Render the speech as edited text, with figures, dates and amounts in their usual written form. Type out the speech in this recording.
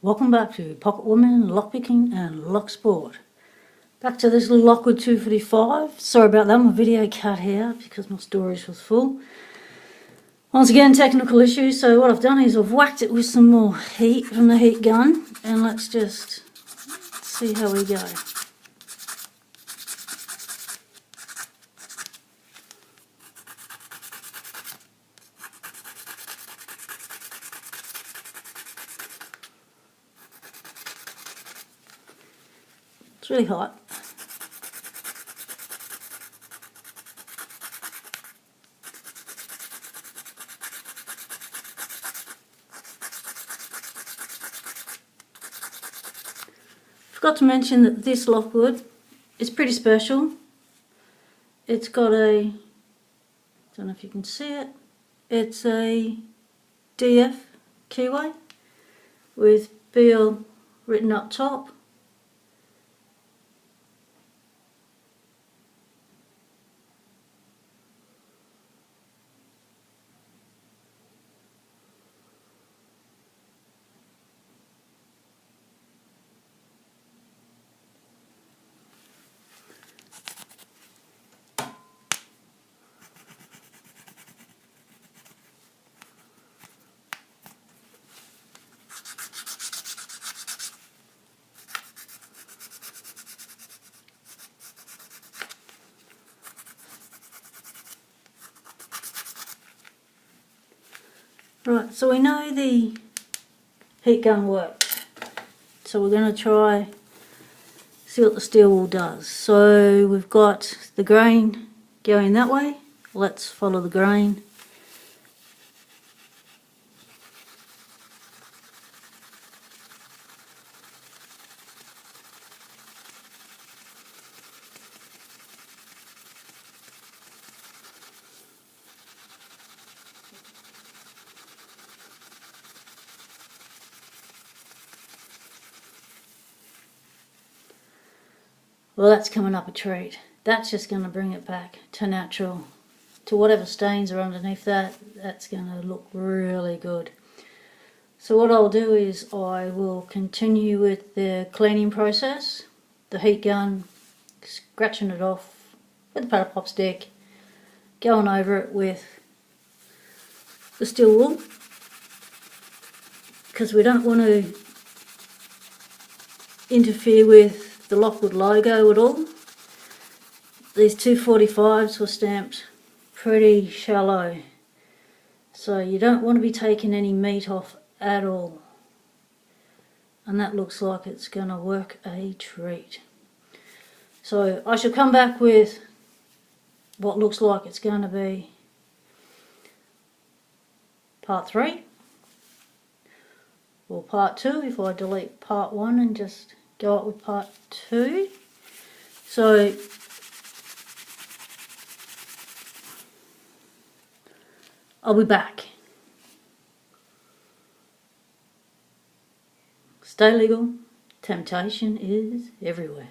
Welcome back to Pocket Woman, Lockpicking and Lock Sport. Back to this little Lockwood 245. Sorry about that, my video cut out because my storage was full. Once again, technical issues, so what I've done is I've whacked it with some more heat from the heat gun, and let's just see how we go. It's really hot. Forgot to mention that this Lockwood is pretty special. It's got a, don't know if you can see it, it's a DF keyway with BL written up top. Right, so we know the heat gun works, so we're going to try see what the steel wool does. So we've got the grain going that way, let's follow the grain. Well, that's coming up a treat. That's just going to bring it back to natural, to whatever stains are underneath that. That's going to look really good. So what I'll do is I will continue with the cleaning process, the heat gun, scratching it off with the paddle pop stick, going over it with the steel wool, because we don't want to interfere with the Lockwood logo at all. These 245s were stamped pretty shallow, so you don't want to be taking any meat off at all, and that looks like it's going to work a treat. So I shall come back with what looks like it's going to be part 3 or part 2 if I delete part 1 and just go up with part 2. So I'll be back. Stay legal. Temptation is everywhere.